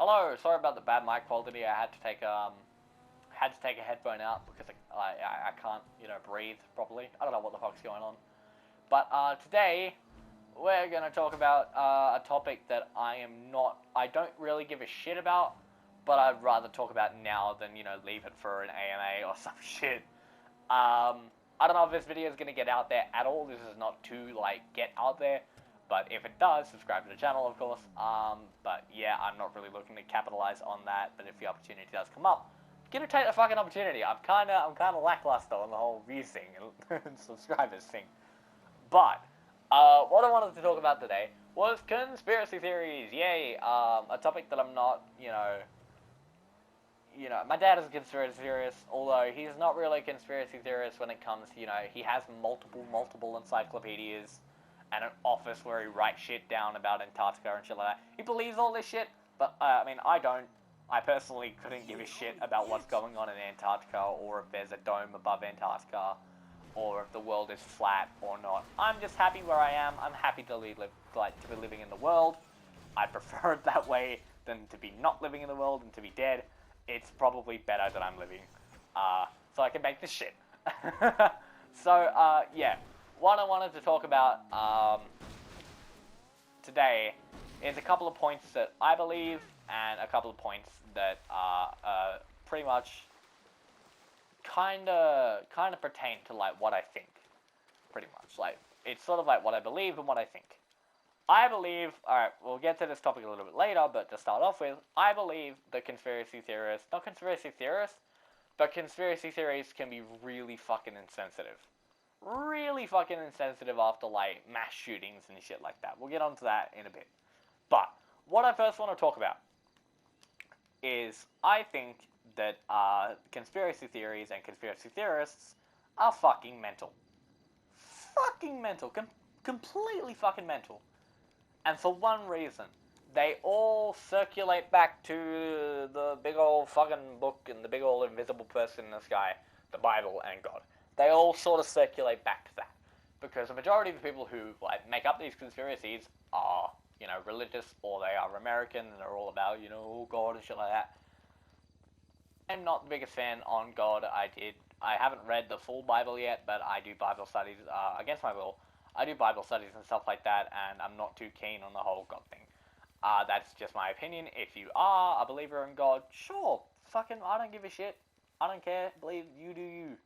Hello, sorry about the bad mic quality. I had to take a headphone out because I can't breathe properly. I don't know what the fuck's going on. But today we're gonna talk about a topic that I don't really give a shit about, but I'd rather talk about now than leave it for an AMA or some shit. I don't know if this video is gonna get out there at all. This is not to get out there. But if it does, subscribe to the channel, of course. But yeah, I'm not really looking to capitalize on that. But if the opportunity does come up, I'm gonna take the fucking opportunity. I'm kind of lackluster on the whole views thing and subscribers thing. But what I wanted to talk about today was conspiracy theories. Yay! A topic that I'm not, my dad is a conspiracy theorist, although he's not really a conspiracy theorist when it comes to, he has multiple encyclopedias and an office where he writes shit down about Antarctica and shit like that. He believes all this shit, but, I don't. I personally couldn't give a shit about what's going on in Antarctica, or if there's a dome above Antarctica, or if the world is flat or not. I'm just happy where I am. I'm happy to be living in the world. I prefer it that way than to be not living in the world and to be dead. It's probably better that I'm living, so I can make this shit. Yeah. What I wanted to talk about today is a couple of points that I believe, and a couple of points that are pretty much kind of pertain to what I think. Pretty much, it's sort of what I believe and what I think. I believe. All right, we'll get to this topic a little bit later, but to start off with, I believe that not conspiracy theorists, but conspiracy theories can be really fucking insensitive. Really fucking insensitive after mass shootings and shit like that. We'll get onto that in a bit. But what I first want to talk about is I think that conspiracy theories and conspiracy theorists are fucking mental. Fucking mental. Completely fucking mental. And for one reason. They all circulate back to the big old fucking book and the big old invisible person in the sky, the Bible and God. They all sort of circulate back to that. Because the majority of the people who make up these conspiracies are, religious, or they are American and they're all about, God and shit like that. I'm not the biggest fan on God. I haven't read the full Bible yet, but I do Bible studies against my will. I do Bible studies and stuff like that, and I'm not too keen on the whole God thing. That's just my opinion. If you are a believer in God, sure, fucking, I don't give a shit. I don't care. Believe you do you.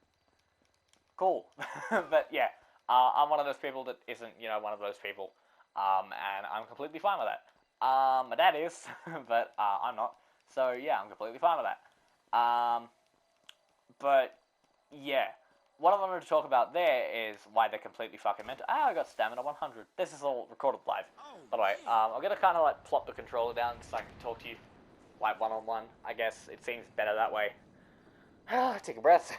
Cool. But yeah, I'm one of those people that isn't, one of those people. And I'm completely fine with that. My dad is, but I'm not. So yeah, I'm completely fine with that. But yeah, what I wanted to talk about there is why they're completely fucking mental. I got stamina 100. This is all recorded live. By the way, I'm gonna kind of plop the controller down so I can talk to you one-on-one. I guess it seems better that way. Take a breath.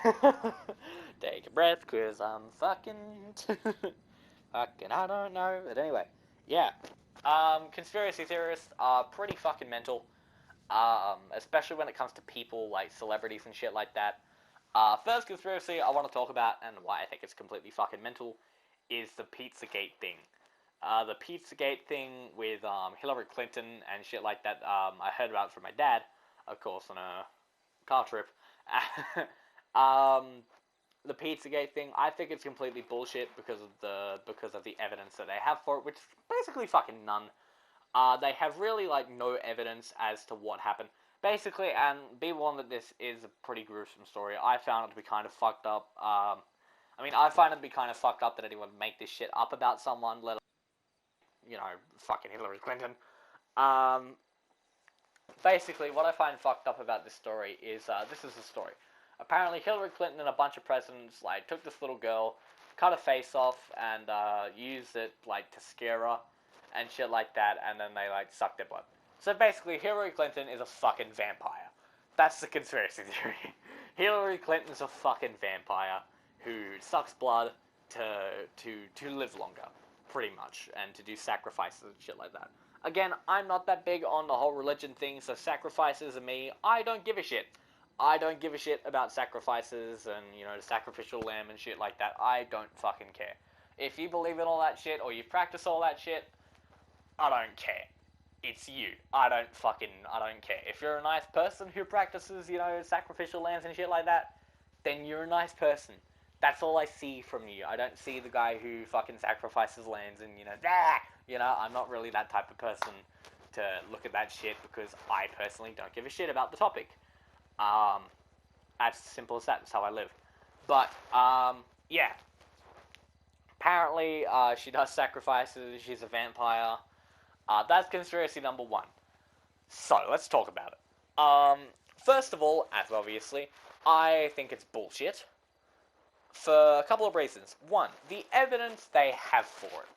Take a breath, cause I'm fucking... I don't know. But anyway, yeah. Conspiracy theorists are pretty fucking mental. Especially when it comes to people like celebrities and shit like that. First conspiracy I want to talk about, and why I think it's completely fucking mental, is the Pizzagate thing. The Pizzagate thing with Hillary Clinton and shit like that. I heard about it from my dad, of course, on a car trip. The Pizzagate thing, I think it's completely bullshit because of the evidence that they have for it, which is basically fucking none. They have really no evidence as to what happened. Basically, and be warned that this is a pretty gruesome story. I found it to be kind of fucked up. I find it to be kind of fucked up that anyone would make this shit up about someone, let alone, fucking Hillary Clinton. Basically, what I find fucked up about this story is, this is the story. Apparently, Hillary Clinton and a bunch of presidents, took this little girl, cut her face off, and, used it, to scare her, and shit like that, and then they, sucked their blood. So basically, Hillary Clinton is a fucking vampire. That's the conspiracy theory. Hillary Clinton's a fucking vampire who sucks blood to live longer, pretty much, and to do sacrifices and shit like that. Again, I'm not that big on the whole religion thing, so sacrifices and me, I don't give a shit. I don't give a shit about sacrifices and, the sacrificial lamb and shit like that. I don't fucking care. If you believe in all that shit, or you practice all that shit, I don't care. it's you. I don't care. If you're a nice person who practices, sacrificial lands and shit like that, then you're a nice person. That's all I see from you. I don't see the guy who fucking sacrifices lands and, I'm not really that type of person to look at that shit because I personally don't give a shit about the topic. As simple as that. That's how I live. But, yeah. Apparently, she does sacrifices. She's a vampire. That's conspiracy number one. So, let's talk about it. First of all, as obviously, I think it's bullshit. For a couple of reasons. One, the evidence they have for it.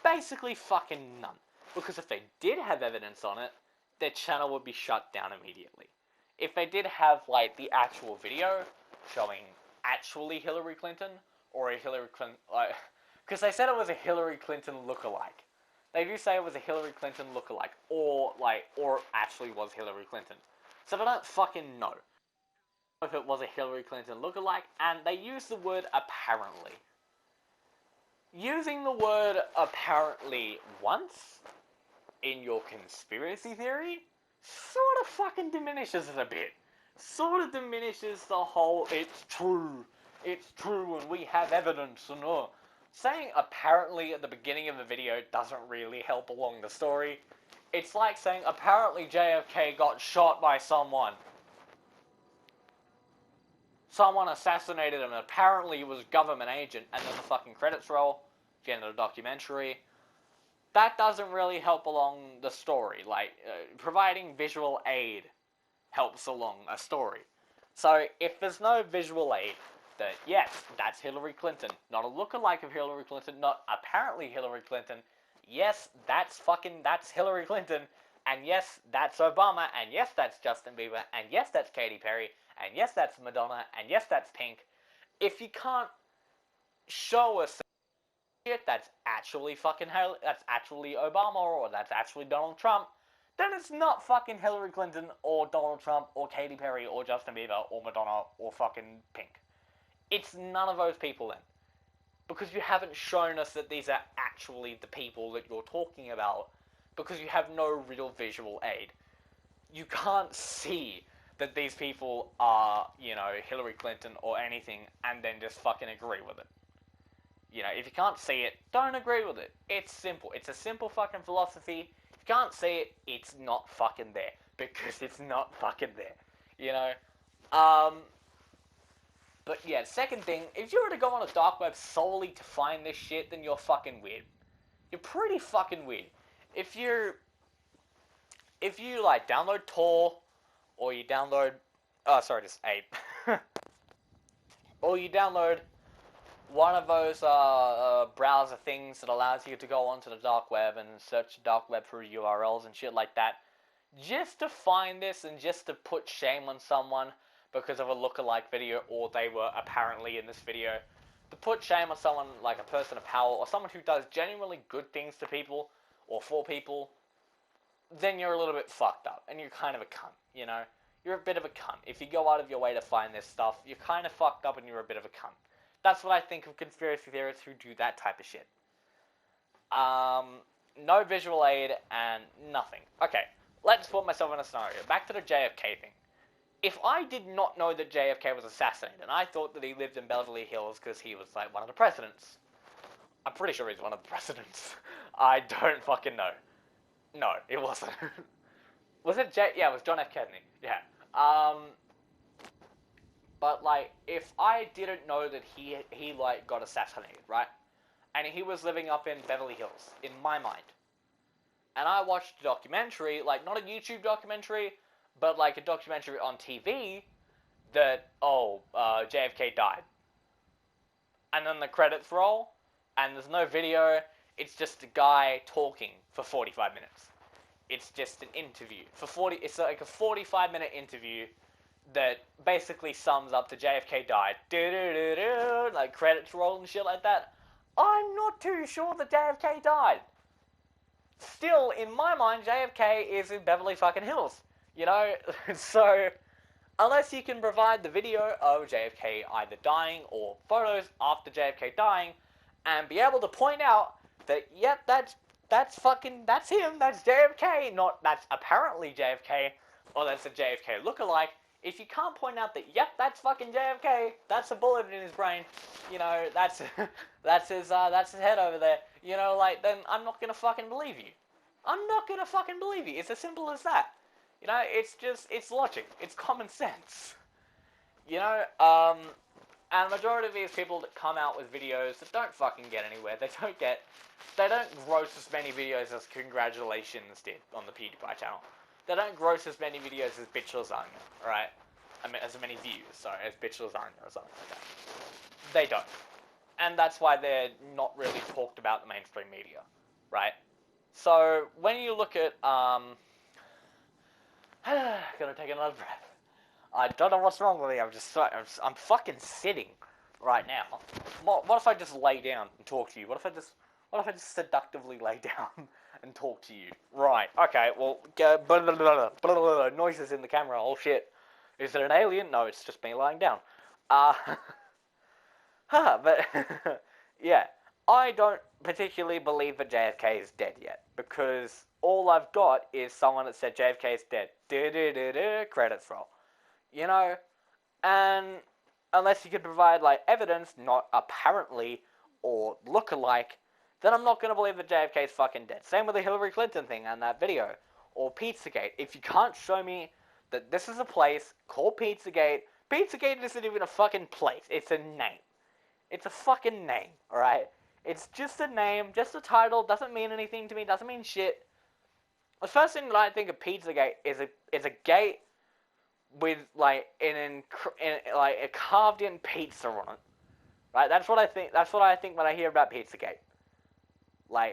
Basically fucking none. Because if they did have evidence on it, their channel would be shut down immediately. If they did have, the actual video showing actually Hillary Clinton, or a Hillary Clinton, because they said it was a Hillary Clinton lookalike. They do say it was a Hillary Clinton lookalike, or actually was Hillary Clinton. So they don't fucking know if it was a Hillary Clinton lookalike, and they use the word apparently. Using the word apparently once in your conspiracy theory sort of fucking diminishes it a bit. Sort of diminishes the whole, it's true, and we have evidence, and saying apparently at the beginning of the video doesn't really help along the story. It's like saying apparently JFK got shot by someone. Someone assassinated him, and apparently it was a government agent, and then the fucking credits roll, the end of the documentary. That doesn't really help along the story. Providing visual aid helps along a story. So, if there's no visual aid, that, yes, that's Hillary Clinton, not a lookalike of Hillary Clinton, not apparently Hillary Clinton, yes, that's Hillary Clinton, and yes, that's Obama, and yes, that's Justin Bieber, and yes, that's Katy Perry, and yes, that's Madonna, and yes, that's Pink. If you can't show us shit that's actually that's actually Obama, or that's actually Donald Trump, then it's not fucking Hillary Clinton, or Donald Trump, or Katy Perry, or Justin Bieber, or Madonna, or fucking Pink. It's none of those people then. Because you haven't shown us that these are actually the people that you're talking about, because you have no real visual aid. You can't see that these people are, Hillary Clinton or anything, and then just fucking agree with it. If you can't see it, don't agree with it. It's simple. It's a simple fucking philosophy. If you can't see it, it's not fucking there. Because it's not fucking there. But yeah, second thing, if you were to go on a dark web solely to find this shit, then you're fucking weird. You're pretty fucking weird. If you download Tor, or you download, just Ape, or you download one of those browser things that allows you to go onto the dark web and search the dark web for URLs and shit like that, just to find this and just to put shame on someone because of a lookalike video, or they were apparently in this video, to put shame on someone like a person of power, or someone who does genuinely good things to people, or for people, then you're a little bit fucked up, and you're kind of a cunt, You're a bit of a cunt. If you go out of your way to find this stuff, you're kind of fucked up and you're a bit of a cunt. That's what I think of conspiracy theorists who do that type of shit. No visual aid and nothing. Okay, let's put myself in a scenario. Back to the JFK thing. If I did not know that JFK was assassinated, and I thought that he lived in Beverly Hills because he was, one of the presidents. I'm pretty sure he's one of the presidents. I don't fucking know. No, it wasn't. Was it Yeah, it was John F. Kennedy. Yeah. But, if I didn't know that he got assassinated, right? And he was living up in Beverly Hills, in my mind. And I watched a documentary, not a YouTube documentary, but, a documentary on TV that, JFK died. And then the credits roll, and there's no video, it's just a guy talking for 45 minutes. It's just an interview. It's like a 45-minute interview that basically sums up to JFK died. Credits roll and shit like that. I'm not too sure that JFK died. Still, in my mind, JFK is in Beverly fucking Hills. So, unless you can provide the video of JFK either dying or photos after JFK dying, and be able to point out that, yep, that's that's him, that's JFK, not that's apparently JFK, or that's a JFK lookalike. If you can't point out that, yep, that's fucking JFK, that's a bullet in his brain, that's that's his head over there, then I'm not gonna fucking believe you. I'm not gonna fucking believe you. It's as simple as that. It's logic. It's common sense. And the majority of these people that come out with videos that don't fucking get anywhere, they don't gross as many videos as Congratulations did on the PewDiePie channel. They don't gross as many videos as Bitch Lasagna, right? I mean, as many views, sorry, as Bitch Lasagna or something like that. They don't. And that's why they're not really talked about in the mainstream media, right? So, when you look at, gotta take another breath. I don't know what's wrong with me, I'm fucking sitting right now. What if I just lay down and talk to you? What if I just seductively lay down and talk to you? Right, okay, well, noises in the camera, oh shit. Is it an alien? No, it's just me lying down. But, yeah. I don't particularly believe that JFK is dead yet, because all I've got is someone that said JFK is dead. Credits roll. And unless you could provide, evidence, not apparently, or look-alike, then I'm not going to believe that JFK is fucking dead. Same with the Hillary Clinton thing and that video. Or Pizzagate. If you can't show me that this is a place called Pizzagate, Pizzagate isn't even a fucking place. It's a name. It's a fucking name, alright? It's just a name, just a title, doesn't mean anything to me, doesn't mean shit. The first thing that I think of Pizzagate is a gate with, a carved-in pizza on it. Right? That's what I think when I hear about Pizzagate. A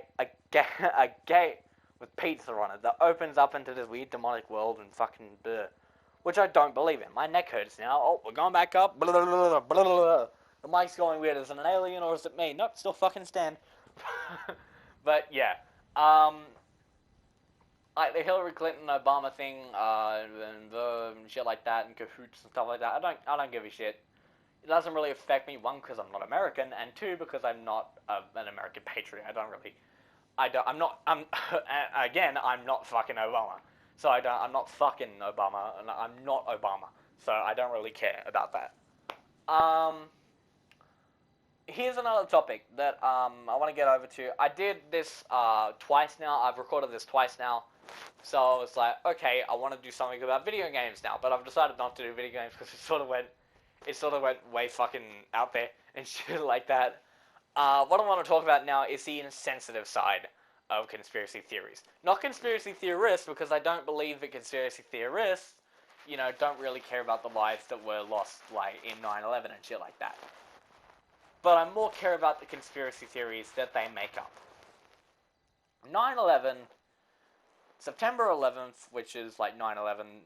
gate with pizza on it that opens up into this weird demonic world and fucking bleh. Which I don't believe in. My neck hurts now. Oh, we're going back up. Blah, blah, blah, blah, blah. The mic's going weird. Is it an alien or is it me? Nope, still fucking stand. But yeah. The Hillary Clinton Obama thing, and shit like that, and cahoots and stuff like that. I don't give a shit. It doesn't really affect me. One, because I'm not American, and two, because I'm not an American patriot. I'm not fucking Obama. So I'm not fucking Obama, and I'm not Obama. So I don't really care about that. Here's another topic that I want to get over to. I did this twice now. I've recorded this twice now. So I was like, okay, I want to do something about video games now. But I've decided not to do video games because it sort of went way fucking out there and shit like that. What I want to talk about now is the insensitive side of conspiracy theories. Not conspiracy theorists, because I don't believe that conspiracy theorists, don't really care about the lives that were lost, in 9/11 and shit like that. But I more care about the conspiracy theories that they make up. 9/11, September 11th, which is 9/11,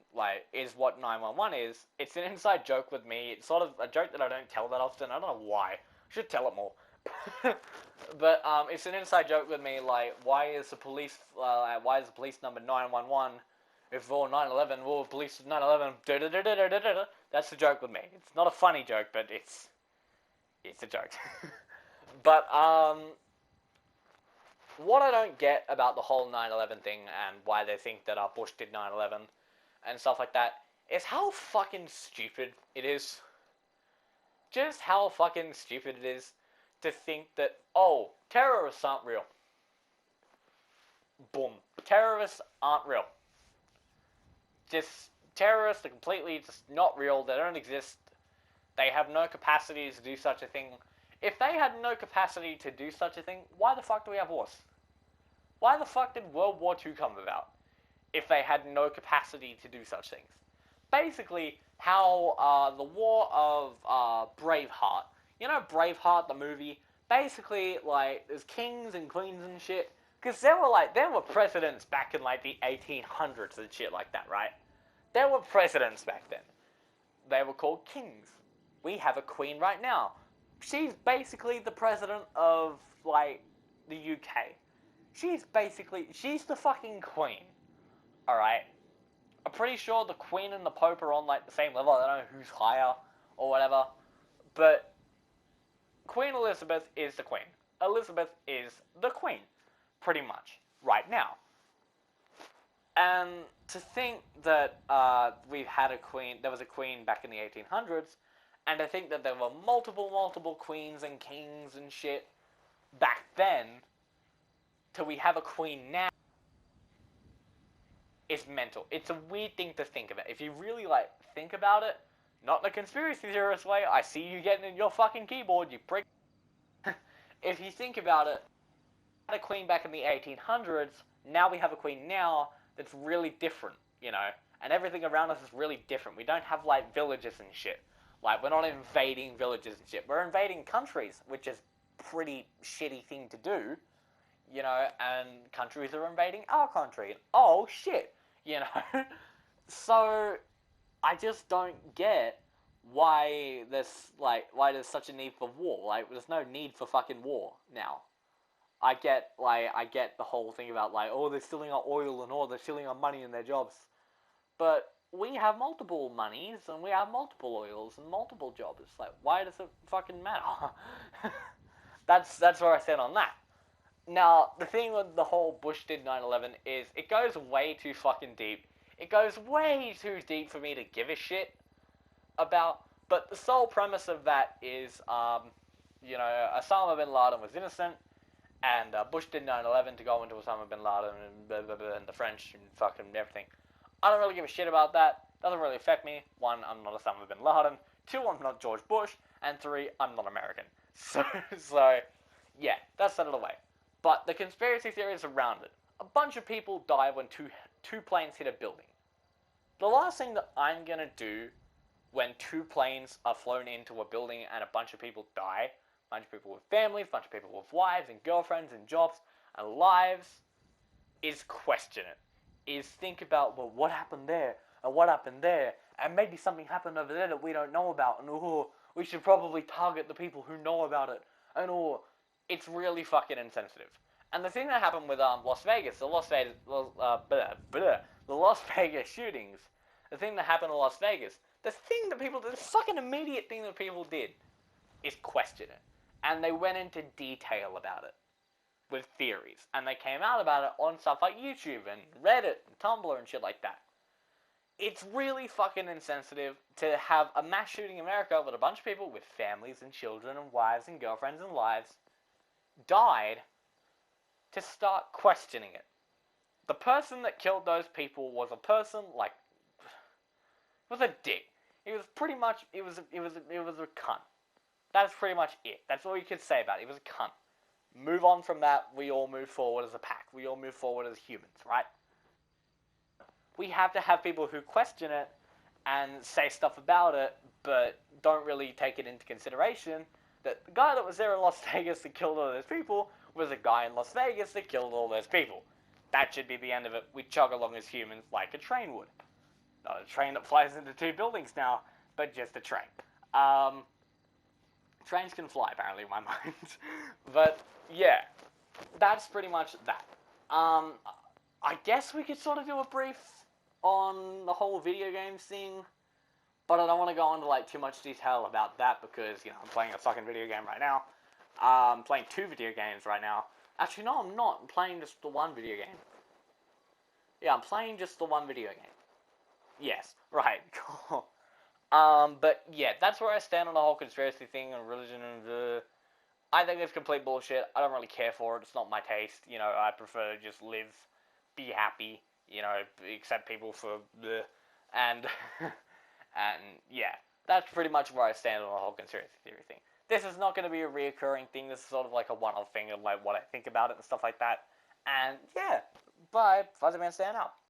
is what 911 is. It's an inside joke with me. It's sort of a joke that I don't tell that often. I don't know why. I should tell it more. But it's an inside joke with me. Why is the police number 911? If for 9/11, well, police 9/11. That's the joke with me. It's not a funny joke, but it's a joke. But what I don't get about the whole 9/11 thing and why they think that Bush did 9/11 and stuff like that is how fucking stupid it is. Just how fucking stupid it is to think that, oh, terrorists aren't real. Boom. Terrorists aren't real. Terrorists are completely just not real. They don't exist. They have no capacity to do such a thing. If they had no capacity to do such a thing, why the fuck do we have wars? Why the fuck did World War II come about? If they had no capacity to do such things. Basically, how the War of Braveheart. You know Braveheart, the movie? Basically, there's kings and queens and shit. Because there were presidents back in, the 1800s and shit like that, right? There were presidents back then. They were called kings. We have a queen right now. She's basically the president of, the UK. She's the fucking queen. Alright? I'm pretty sure the queen and the pope are on, the same level. I don't know who's higher or whatever. But Queen Elizabeth is the queen. Elizabeth is the queen. pretty much, right now. And to think that we've had a queen, there was a queen back in the 1800s, and I think that there were multiple queens and kings and shit back then, till we have a queen now, is mental. It's a weird thing to think about. If you really, think about it, not in a conspiracy theorist way, I see you getting in your fucking keyboard, you prick. If you think about it, we had a queen back in the 1800s, now we have a queen now that's really different, and everything around us is really different. We don't have, villages and shit. We're not invading villages and shit. We're invading countries, which is a pretty shitty thing to do, and countries are invading our country. Oh, shit, So, I just don't get why there's such a need for war. There's no need for fucking war now. I get the whole thing about, they're stealing our oil and they're stealing our money and their jobs. But we have multiple monies and we have multiple oils and multiple jobs. Why does it fucking matter? That's where I stand on that. Now, the thing with the whole Bush did 9/11 is it goes way too fucking deep. It goes way too deep for me to give a shit about. But the sole premise of that is, Osama bin Laden was innocent, and Bush did 9/11 to go into Osama bin Laden and blah, blah, blah, and the French and fucking everything. I don't really give a shit about that. Doesn't really affect me. 1, I'm not Osama bin Laden. 2, I'm not George Bush. And 3, I'm not American. So yeah, that's out of the way. But the conspiracy theories around it. A bunch of people die when two planes hit a building. The last thing that I'm going to do when 2 planes are flown into a building and a bunch of people die, a bunch of people with families, a bunch of people with wives and girlfriends and jobs and lives, is question it. Is think about, well, what happened there, and what happened there, and maybe something happened over there that we don't know about, and we should probably target the people who know about it, and it's really fucking insensitive. And the thing that happened with Las Vegas, the Las Vegas shootings, the thing that happened in Las Vegas, the fucking immediate thing that people did is question it. And they went into detail about it with theories. And they came out about it on stuff like YouTube and Reddit and Tumblr and shit like that. It's really fucking insensitive to have a mass shooting in America with a bunch of people with families and children and wives and girlfriends and lives died to start questioning it. The person that killed those people was a person was a dick. He was pretty much it was a cunt. That's pretty much it. That's all you could say about it. He was a cunt. Move on from that. We all move forward as a pack. We all move forward as humans, right? We have to have people who question it and say stuff about it, but don't really take it into consideration that the guy that was there in Las Vegas that killed all those people was a guy in Las Vegas that killed all those people. That should be the end of it. We chug along as humans like a train would. Not a train that flies into 2 buildings now, but just a train. Trains can fly, apparently, in my mind. But, yeah. That's pretty much that. I guess we could sort of do a brief on the whole video games thing, but I don't want to go into, too much detail about that because, I'm playing a fucking video game right now. I'm playing 2 video games right now. Actually, no, I'm not. I'm playing just the 1 video game. Yeah, I'm playing just the 1 video game. Yes, right, cool. But yeah, that's where I stand on the whole conspiracy thing and religion and I think it's complete bullshit. I don't really care for it. It's not my taste. I prefer to just live, be happy, accept people for and and yeah, that's pretty much where I stand on the whole conspiracy theory thing. This is not going to be a reoccurring thing. This is sort of like a one-off thing of what I think about it and stuff like that. And yeah, bye, Fuzzy Man, stand up.